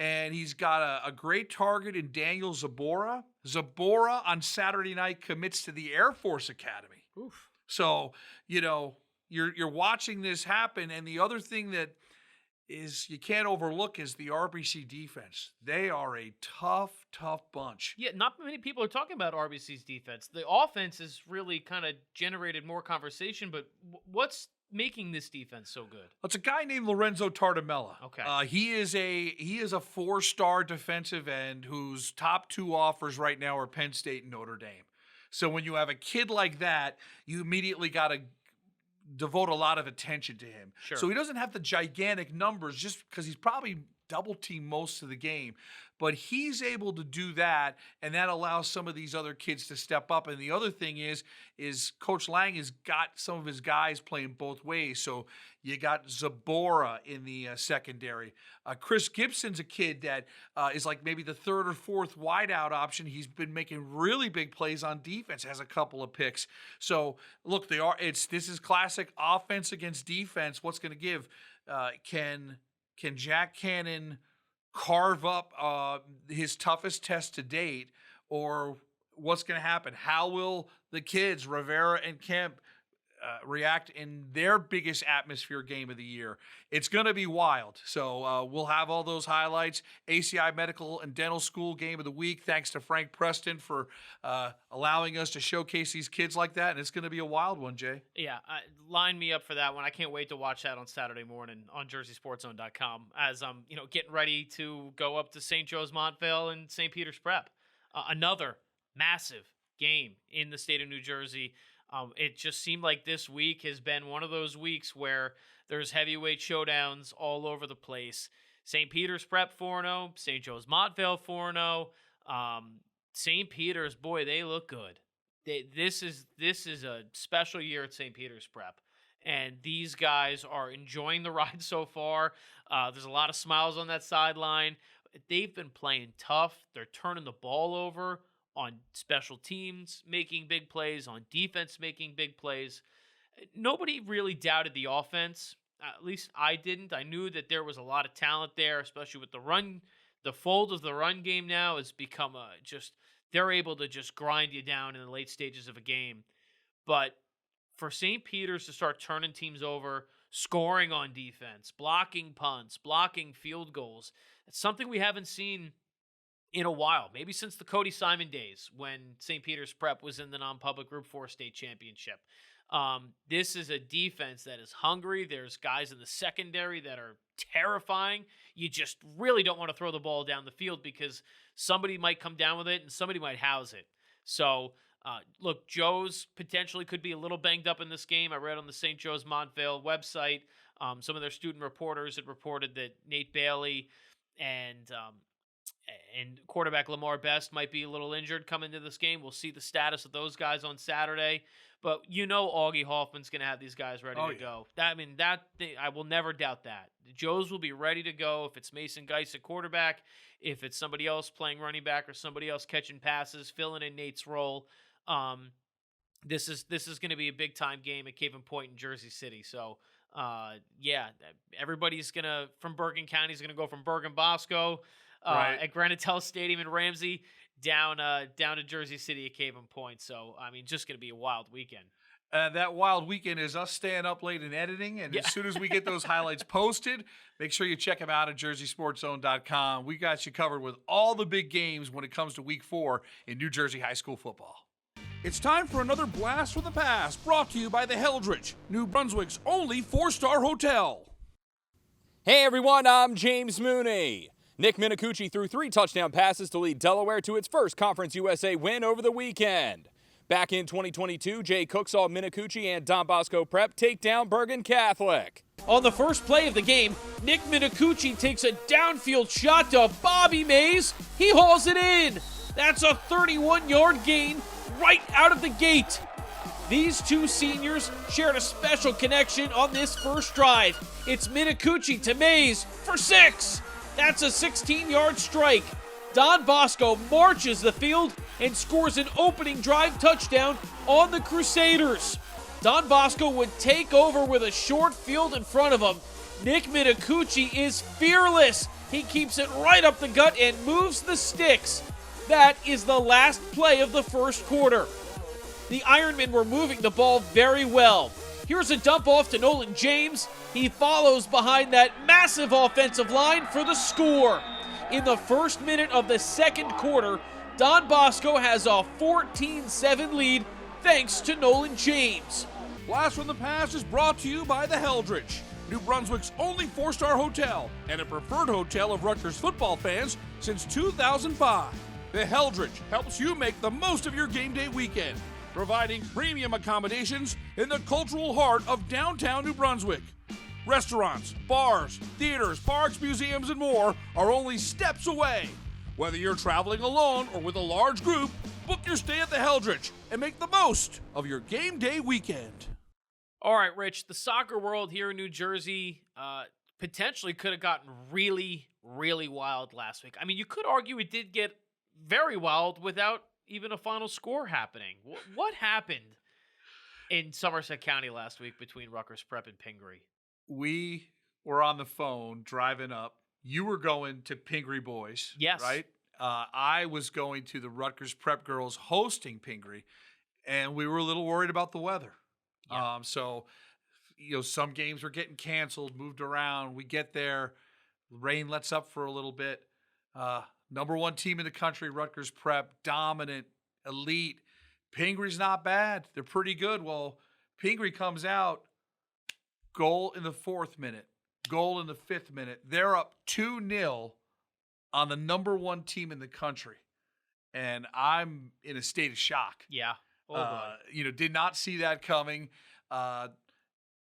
and he's got a great target in Daniel Zabora. Zabora on Saturday night commits to the Air Force Academy. Oof. So, you're watching this happen, and the other thing that is you can't overlook is the RBC defense. They are a tough bunch. Yeah, not many people are talking about RBC's defense. The offense has really kind of generated more conversation, but what's making this defense so good? It's a guy named Lorenzo Tardamella. Okay. He is a 4-star defensive end whose top 2 offers right now are Penn State and Notre Dame. So when you have a kid like that, you immediately got to devote a lot of attention to him. Sure. So he doesn't have the gigantic numbers just because he's probably double teamed most of the game. But he's able to do that, and that allows some of these other kids to step up. And the other thing is Coach Lang has got some of his guys playing both ways. So you got Zabora in the secondary. Chris Gibson's a kid that is like maybe the 3rd or 4th wideout option. He's been making really big plays on defense, has a couple of picks. So look, this is classic offense against defense. What's going to give? Can Jack Cannon carve up his toughest test to date, or what's going to happen? How will the kids, Rivera and Kemp, react in their biggest atmosphere game of the year? It's going to be wild. So we'll have all those highlights. ACI Medical and Dental School game of the week. Thanks to Frank Preston for allowing us to showcase these kids like that. And it's going to be a wild one, Jay. Yeah, line me up for that one. I can't wait to watch that on Saturday morning on JerseySportsZone.com as I'm getting ready to go up to St. Joe's Montvale and St. Peter's Prep. Another massive game in the state of New Jersey. It just seemed like this week has been one of those weeks where there's heavyweight showdowns all over the place. St. Peter's Prep 4-0, St. Joe's Montvale 4-0. St. Peter's, boy, they look good. This is a special year at St. Peter's Prep, and these guys are enjoying the ride so far. There's a lot of smiles on that sideline. They've been playing tough. They're turning the ball over on special teams, making big plays, on defense, making big plays. Nobody really doubted the offense. At least I didn't. I knew that there was a lot of talent there, especially with the run. The fold of the run game now has become they're able to just grind you down in the late stages of a game. But for St. Peter's to start turning teams over, scoring on defense, blocking punts, blocking field goals, it's something we haven't seen in a while, maybe since the Cody Simon days when St. Peter's Prep was in the non-public Group 4 state championship. This is a defense that is hungry. There's guys in the secondary that are terrifying. You just really don't want to throw the ball down the field because somebody might come down with it and somebody might house it. So, look, Joe's potentially could be a little banged up in this game. I read on the St. Joe's Montvale website, some of their student reporters had reported that Nate Bailey and quarterback Lamar Best might be a little injured coming into this game. We'll see the status of those guys on Saturday. But Augie Hoffman's going to have these guys ready to go. I will never doubt that. The Joes will be ready to go if it's Mason Geis at quarterback, if it's somebody else playing running back or somebody else catching passes, filling in Nate's role. This is going to be a big-time game at Caven Point in Jersey City. So, everybody's going to, from Bergen County, is going to go from Bergen-Bosco at Granatell Stadium in Ramsey down to Jersey City at Caven Point. So, just going to be a wild weekend. That wild weekend is us staying up late and editing. And as soon as we get those highlights posted, make sure you check them out at JerseySportsZone.com. We got you covered with all the big games when it comes to Week 4 in New Jersey high school football. It's time for another Blast from the Past, brought to you by the Heldridge, New Brunswick's only 4-star hotel. Hey everyone, I'm James Mooney. Nick Minicucci threw 3 touchdown passes to lead Delaware to its first Conference USA win over the weekend. Back in 2022, Jay Cook saw Minicucci and Don Bosco Prep take down Bergen Catholic. On the first play of the game, Nick Minicucci takes a downfield shot to Bobby Mays. He hauls it in. That's a 31-yard gain right out of the gate. These two seniors shared a special connection on this first drive. It's Minicucci to Mays for 6. That's a 16-yard strike. Don Bosco marches the field and scores an opening drive touchdown on the Crusaders. Don Bosco would take over with a short field in front of him. Nick Minicucci is fearless. He keeps it right up the gut and moves the sticks. That is the last play of the first quarter. The Ironmen were moving the ball very well. Here's a dump off to Nolan James. He follows behind that massive offensive line for the score. In the first minute of the second quarter, Don Bosco has a 14-7 lead thanks to Nolan James. Blast from the Past is brought to you by the Heldridge, New Brunswick's only 4-star hotel and a preferred hotel of Rutgers football fans since 2005. The Heldridge helps you make the most of your game day weekend, providing premium accommodations in the cultural heart of downtown New Brunswick. Restaurants, bars, theaters, parks, museums, and more are only steps away. Whether you're traveling alone or with a large group, book your stay at the Heldridge and make the most of your game day weekend. All right, Rich, the soccer world here in New Jersey potentially could have gotten really, really wild last week. I mean, you could argue it did get very wild without even a final score happening. What happened in Somerset County last week between Rutgers Prep and Pingree? We were on the phone driving up. You were going to Pingree boys, yes, right? I was going to the Rutgers Prep girls hosting Pingree, and we were a little worried about the weather. Yeah. So, some games were getting canceled, moved around. We get there, rain lets up for a little bit. Number one team in the country, Rutgers Prep, dominant, elite. Pingree's not bad. They're pretty good. Well, Pingree comes out, goal in the 4th minute, goal in the 5th minute. They're up 2-0 on the number one team in the country. And I'm in a state of shock. Yeah. Did not see that coming.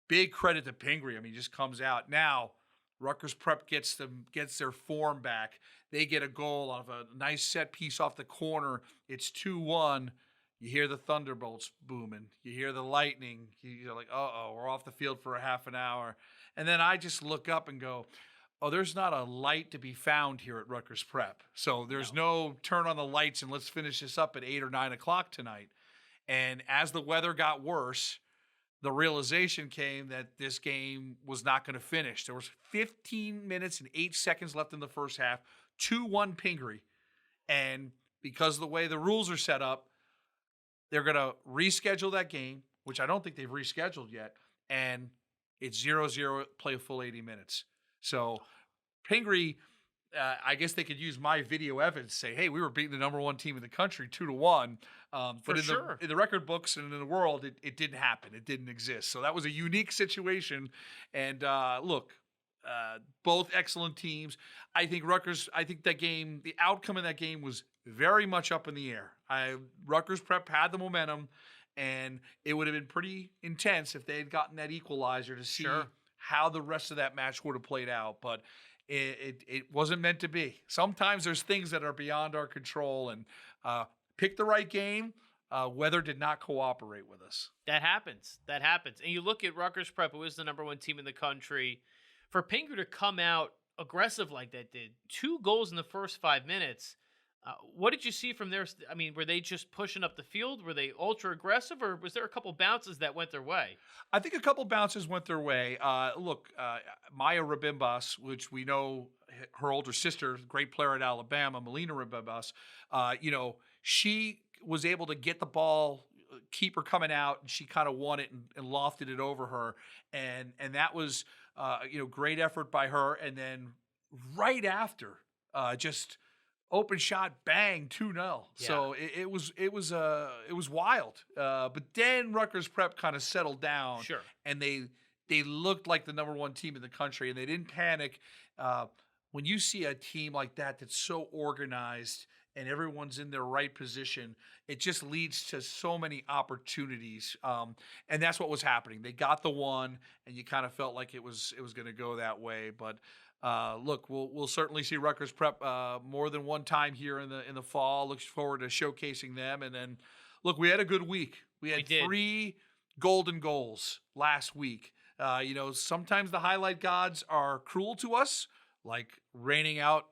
Big credit to Pingree. I mean, he just comes out. Now, Rutgers Prep gets their form back. They get a goal off a nice set piece off the corner. It's 2-1. You hear the thunderbolts booming. You hear the lightning. You're like, uh-oh, we're off the field for a half an hour. And then I just look up and go, oh, there's not a light to be found here at Rutgers Prep. So there's no turn on the lights and let's finish this up at 8 or 9 o'clock tonight. And as the weather got worse, the realization came that this game was not going to finish. There was 15 minutes and 8 seconds left in the first half, 2-1 Pingree. And because of the way the rules are set up, they're going to reschedule that game, which I don't think they've rescheduled yet, and it's 0-0, play a full 80 minutes. So Pingree, I guess they could use my video evidence to say, hey, we were beating the number one team in the country 2-1. But in the record books and in the world, it didn't happen. It didn't exist. So that was a unique situation. And both excellent teams. I think that game, the outcome of that game was very much up in the air. Rutgers Prep had the momentum, and it would have been pretty intense if they had gotten that equalizer to see how the rest of that match would have played out. But it wasn't meant to be. Sometimes there's things that are beyond our control, and pick the right game. Weather did not cooperate with us. That happens. And you look at Rutgers Prep, who is the number one team in the country. For Pingree to come out aggressive like that did, 2 goals in the first 5 minutes. What did you see from there? I mean, were they just pushing up the field? Were they ultra aggressive, or was there a couple bounces that went their way? I think a couple bounces went their way. Maya Rabimbas, which we know her older sister, great player at Alabama, Melina Rabimbas, she was able to get the ball, keeper coming out, and she kind of won it and lofted it over her. And that was, great effort by her. And then right after, just open shot, bang, 2-0. Yeah. So it was wild. But then Rutgers Prep kind of settled down. Sure. And they looked like the number one team in the country, and they didn't panic. When you see a team like that that's so organized and everyone's in their right position, it just leads to so many opportunities. And that's what was happening. They got the one, and you kind of felt like it was going to go that way. But look, we'll certainly see Rutgers Prep more than one time here in the fall. Looks forward to showcasing them. And then, look, we had a good week. We had 3 golden goals last week. Sometimes the highlight gods are cruel to us, like raining out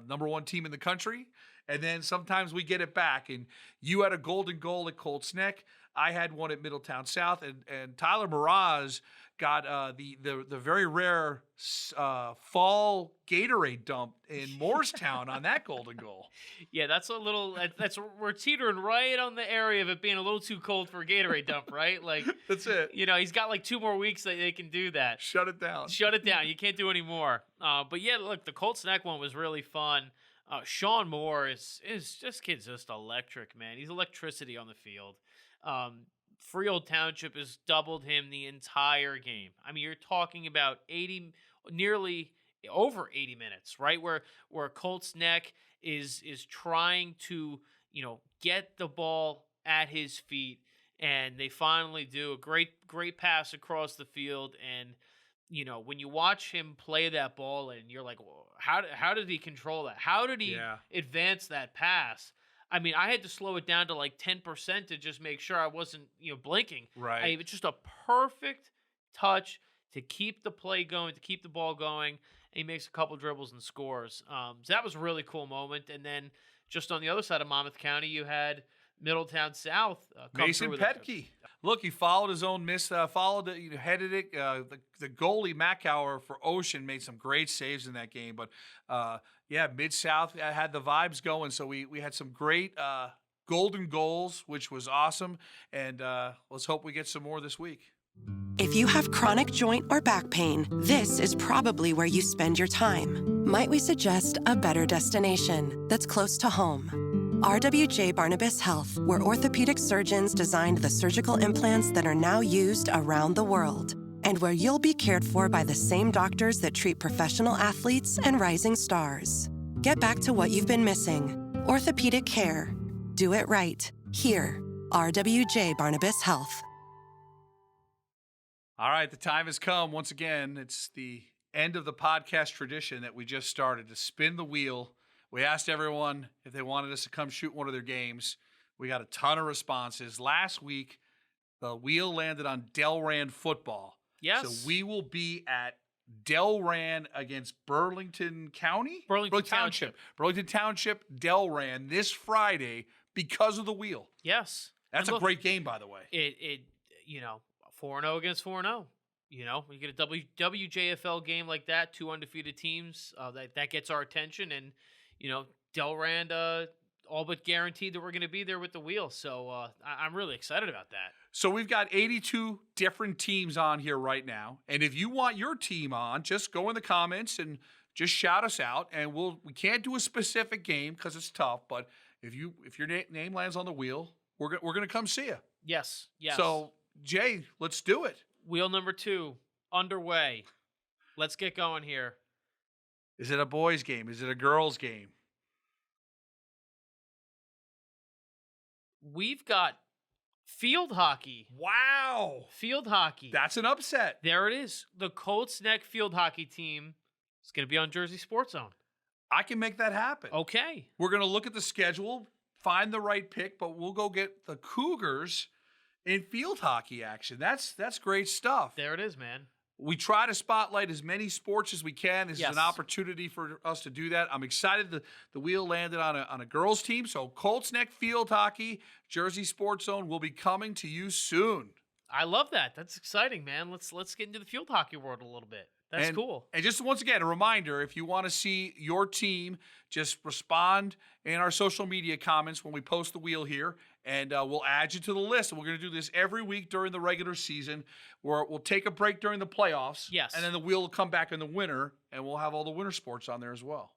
number one team in the country. And then sometimes we get it back. And you had a golden goal at Colts Neck. I had one at Middletown South, and Tyler Miraz got the very rare fall Gatorade dump in Morristown on that golden goal. Yeah, that's a little. We're teetering right on the area of it being a little too cold for a Gatorade dump, right? Like that's it. He's got like 2 more weeks that they can do that. Shut it down. Shut it down. You can't do any more. But yeah, look, the Colts Neck one was really fun. Sean Moore is kid's just electric, man. He's electricity on the field. Freehold Township has doubled him the entire game. I mean, you're talking about nearly over 80 minutes, right? Where Colts Neck is trying to, get the ball at his feet, and they finally do a great pass across the field. And when you watch him play that ball, and you're like, well, how did he control that? How did he advance that pass? I mean, I had to slow it down to like 10% to just make sure I wasn't, blinking. Right. It's just a perfect touch to keep the play going, to keep the ball going. And he makes a couple dribbles and scores. So that was a really cool moment. And then just on the other side of Monmouth County, you had Middletown South. Mason Petke. Look, he followed his own miss, headed it. The goalie, Macauer, for Ocean made some great saves in that game. But, Mid-South had the vibes going. So we had some great golden goals, which was awesome. And let's hope we get some more this week. If you have chronic joint or back pain, this is probably where you spend your time. Might we suggest a better destination that's close to home? RWJ Barnabas Health, where orthopedic surgeons designed the surgical implants that are now used around the world, and where you'll be cared for by the same doctors that treat professional athletes and rising stars. Get back to what you've been missing. Orthopedic care. Do it right. Here, RWJ Barnabas Health. All right, the time has come. Once again, it's the end of the podcast tradition that we just started, to spin the wheel. We asked everyone if they wanted us to come shoot one of their games. We got a ton of responses. Last week, the wheel landed on Delran football. Yes. So we will be at Delran against Burlington County? Burlington Township. Burlington Township, Delran this Friday because of the wheel. Yes. That's a great game, by the way. It 4-0 against 4-0. You get a WJFL game like that, 2 undefeated teams, that gets our attention. And, Delran all but guaranteed that we're going to be there with the wheel. So I'm really excited about that. So we've got 82 different teams on here right now. And if you want your team on, just go in the comments and just shout us out. And we can't do a specific game because it's tough. But if your name lands on the wheel, we're going to come see you. Yes. So, Jay, let's do it. Wheel number 2 underway. Let's get going here. Is it a boys' game? Is it a girls' game? We've got field hockey. Wow. Field hockey. That's an upset. There it is. The Colts Neck field hockey team is going to be on Jersey Sports Zone. I can make that happen. Okay. We're going to look at the schedule, find the right pick, but we'll go get the Cougars in field hockey action. That's great stuff. There it is, man. We try to spotlight as many sports as we can. This is an opportunity for us to do that. I'm excited the wheel landed on a girls team. So Colts Neck field hockey, Jersey Sports Zone will be coming to you soon. I love that. That's exciting, man. Let's get into the field hockey world a little bit. That's cool. And just once again, a reminder, if you want to see your team, just respond in our social media comments when we post the wheel here, and we'll add you to the list. And we're going to do this every week during the regular season, where we'll take a break during the playoffs. Yes. And then the wheel will come back in the winter, and we'll have all the winter sports on there as well.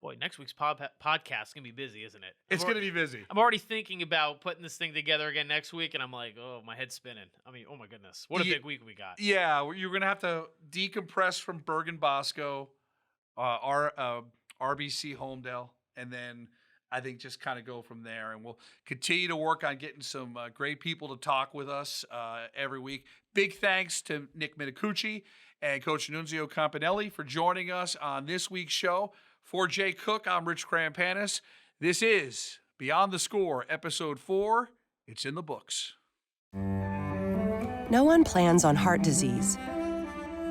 Boy, next week's podcast is going to be busy, isn't it? It's going to be busy. I'm already thinking about putting this thing together again next week, and I'm like, oh, my head's spinning. I mean, oh my goodness. What a big week we got. Yeah, you're going to have to decompress from Bergen-Bosco, our RBC Homedale, and then I think just kind of go from there. And we'll continue to work on getting some great people to talk with us every week. Big thanks to Nick Minicucci and Coach Nunzio Campanile for joining us on this week's show. For Jay Cook, I'm Rich Krampanis. This is Beyond the Score, Episode 4. It's in the books. No one plans on heart disease,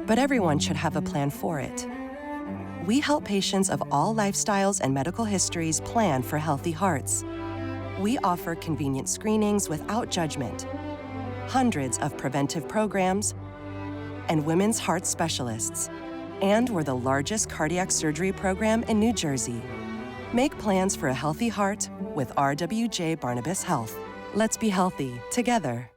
but everyone should have a plan for it. We help patients of all lifestyles and medical histories plan for healthy hearts. We offer convenient screenings without judgment, hundreds of preventive programs, and women's heart specialists. And we're the largest cardiac surgery program in New Jersey. Make plans for a healthy heart with RWJ Barnabas Health. Let's be healthy together.